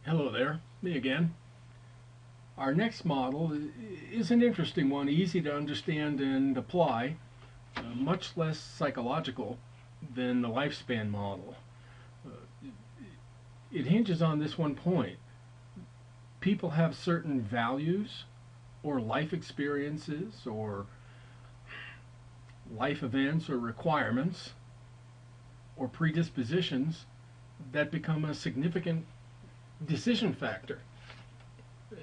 Hello there, me again. Our next model is an interesting one, easy to understand and apply, much less psychological than the lifespan model. Uh, it hinges on this one point. People have certain values or life experiences or life events or requirements or predispositions that become a significant decision factor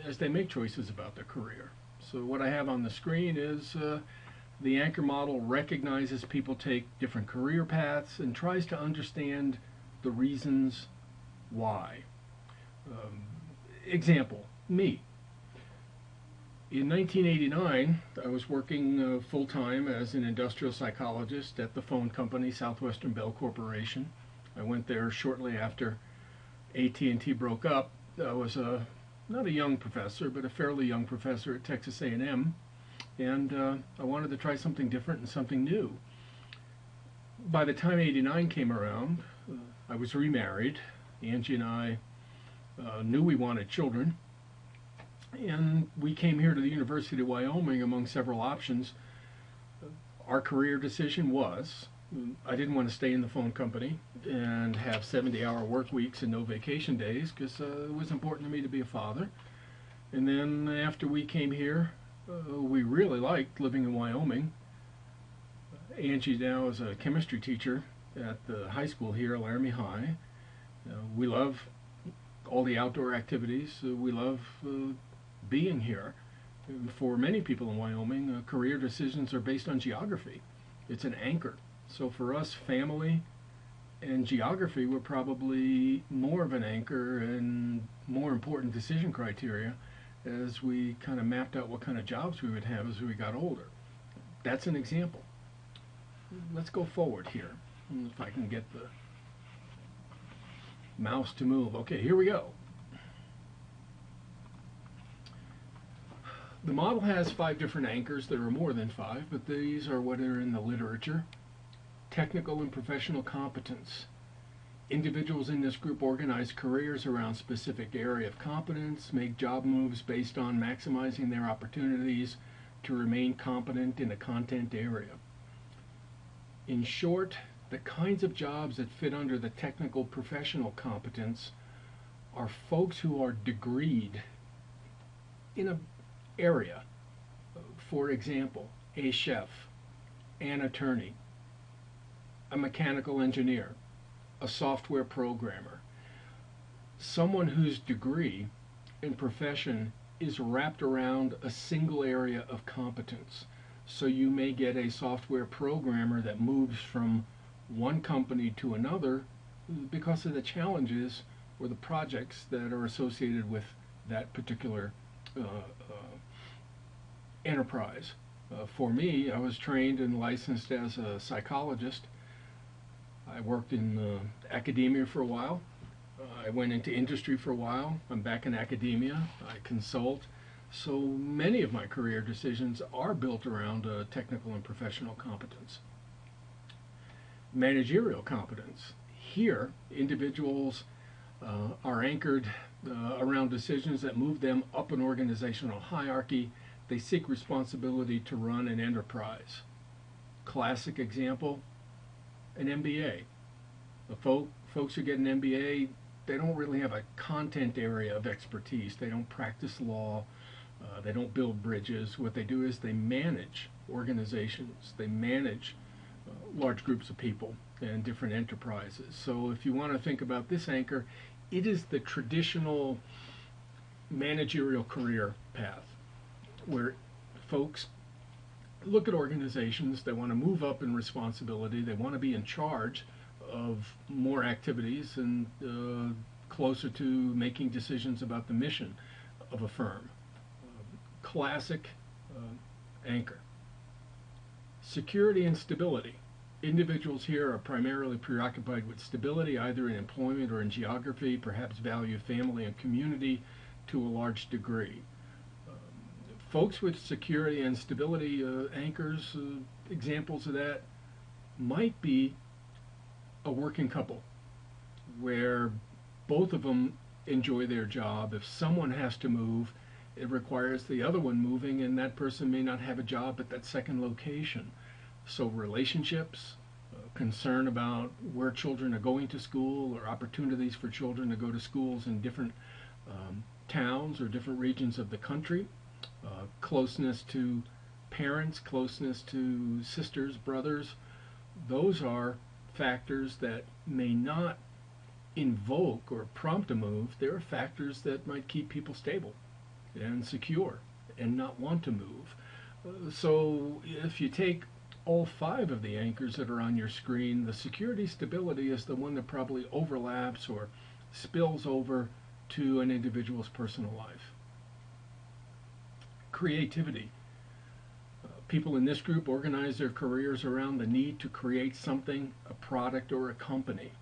as they make choices about their career. So what I have on the screen is the anchor model recognizes people take different career paths and tries to understand the reasons why. Um, Example, me. In 1989, I was working full-time as an industrial psychologist at the phone company Southwestern Bell Corporation. I went there shortly after AT&T broke up. I was not a young professor, but a fairly young professor at Texas A&M, and I wanted to try something different and something new. By the time '89 came around, I was remarried. Angie and I knew we wanted children, and we came here to the University of Wyoming among several options. Our career decision was I didn't want to stay in the phone company and have 70-hour work weeks and no vacation days because it was important to me to be a father. And then after we came here, we really liked living in Wyoming. Angie now is a chemistry teacher at the high school here, Laramie High. We love all the outdoor activities. We love being here. For many people in Wyoming, career decisions are based on geography. It's an anchor. So for us, family and geography were probably more of an anchor and more important decision criteria as we kind of mapped out what kind of jobs we would have as we got older. That's an example. Let's go forward here. If I can get the mouse to move. Okay, here we go. The model has 5 different anchors. There are more than 5, but these are what are in the literature. Technical and professional competence. Individuals in this group organize careers around specific area of competence, make job moves based on maximizing their opportunities to remain competent in a content area. In short, the kinds of jobs that fit under the technical professional competence are folks who are degreed in an area. For example, a chef, an attorney, a mechanical engineer, a software programmer, someone whose degree and profession is wrapped around a single area of competence. So you may get a software programmer that moves from one company to another because of the challenges or the projects that are associated with that particular enterprise. For me, I was trained and licensed as a psychologist. I worked in academia for a while. I went into industry for a while. I'm back in academia. I consult. So many of my career decisions are built around technical and professional competence. Managerial competence. Here, individuals are anchored around decisions that move them up an organizational hierarchy. They seek responsibility to run an enterprise. Classic example, an MBA. The folks who get an MBA, they don't really have a content area of expertise. They don't practice law. They don't build bridges. What they do is they manage organizations. They manage large groups of people and different enterprises. So if you want to think about this anchor, it is the traditional managerial career path where folks look at organizations, they want to move up in responsibility, they want to be in charge of more activities and closer to making decisions about the mission of a firm. Classic anchor. Security and stability. Individuals here are primarily preoccupied with stability, either in employment or in geography, perhaps value family and community to a large degree. Folks with security and stability anchors, examples of that might be a working couple where both of them enjoy their job. If someone has to move, it requires the other one moving, and that person may not have a job at that second location. So relationships, concern about where children are going to school, or opportunities for children to go to schools in different towns or different regions of the country, closeness to parents, closeness to sisters, brothers, those are factors that may not invoke or prompt a move. There are factors that might keep people stable and secure and not want to move. So if you take all five of the anchors that are on your screen, the security stability is the one that probably overlaps or spills over to an individual's personal life. Creativity. People in this group organize their careers around the need to create something, a product or a company.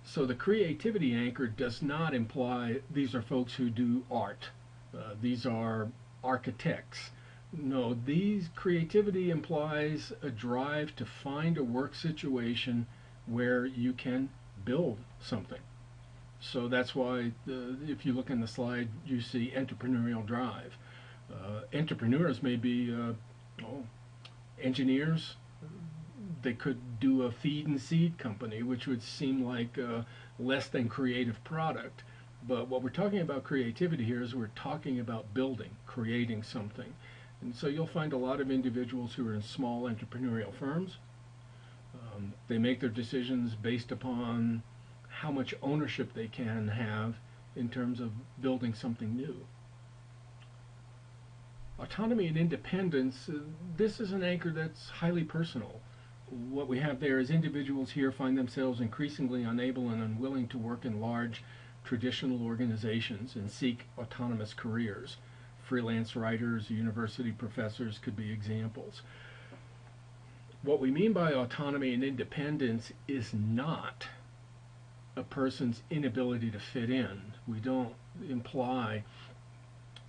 So the creativity anchor does not imply these are folks who do art. These are architects. No, these creativity implies a drive to find a work situation where you can build something. So that's why if you look in the slide, you see entrepreneurial drive. Entrepreneurs may be engineers. They could do a feed and seed company, which would seem like a less than creative product. But what we're talking about creativity here is we're talking about building, creating something. And so you'll find a lot of individuals who are in small entrepreneurial firms. They make their decisions based upon how much ownership they can have in terms of building something new. Autonomy and independence, this is an anchor that's highly personal. What we have there is individuals here find themselves increasingly unable and unwilling to work in large traditional organizations and seek autonomous careers. Freelance writers, university professors could be examples. What we mean by autonomy and independence is not a person's inability to fit in. We don't imply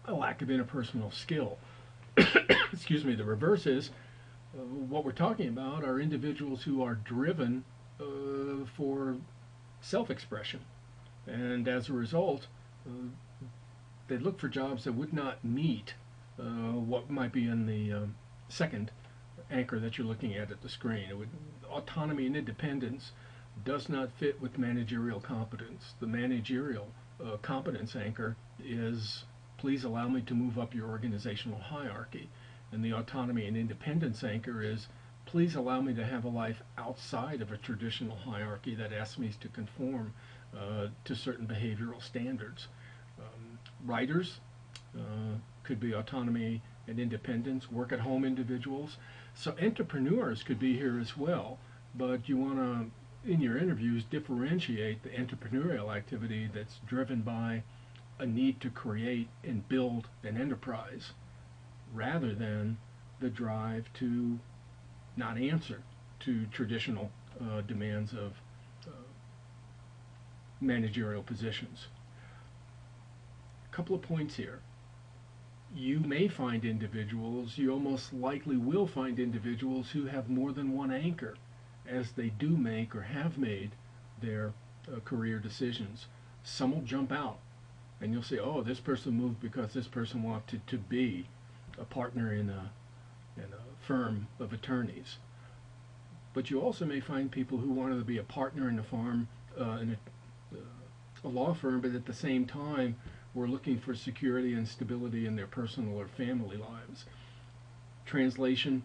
a lack of interpersonal skill. Excuse me, the reverse is what we're talking about are individuals who are driven for self-expression. And as a result, they look for jobs that would not meet what might be in the second anchor that you're looking at the screen. Autonomy and independence does not fit with managerial competence. The managerial competence anchor is, please allow me to move up your organizational hierarchy. And the autonomy and independence anchor is, please allow me to have a life outside of a traditional hierarchy that asks me to conform to certain behavioral standards. Writers could be autonomy and independence, work at home individuals. So entrepreneurs could be here as well, but you want to, in your interviews, differentiate the entrepreneurial activity that's driven by a need to create and build an enterprise rather than the drive to not answer to traditional demands of managerial positions. A couple of points here. You may find individuals, you almost likely will find individuals who have more than one anchor as they do make or have made their career decisions. Some will jump out and you'll say, oh, this person moved because this person wanted to be a partner in a firm of attorneys. But you also may find people who wanted to be a partner in a law firm, but at the same time were looking for security and stability in their personal or family lives. Translation,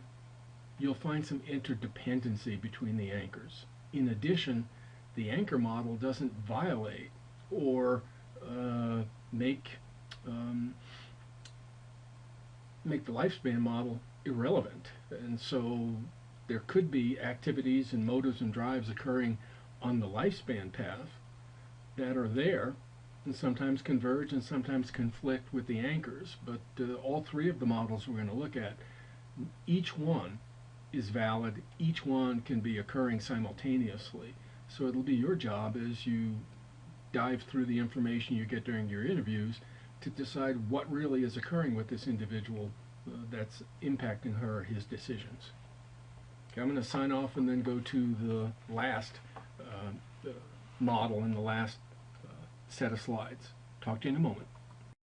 you'll find some interdependency between the anchors. In addition, the anchor model doesn't violate or make the lifespan model irrelevant. And so there could be activities and motives and drives occurring on the lifespan path that are there and sometimes converge and sometimes conflict with the anchors. But all three of the models we're going to look at, each one is valid, each one can be occurring simultaneously. So it'll be your job as you dive through the information you get during your interviews to decide what really is occurring with this individual that's impacting her or his decisions. Okay, I'm going to sign off and then go to the last model in the last set of slides. Talk to you in a moment.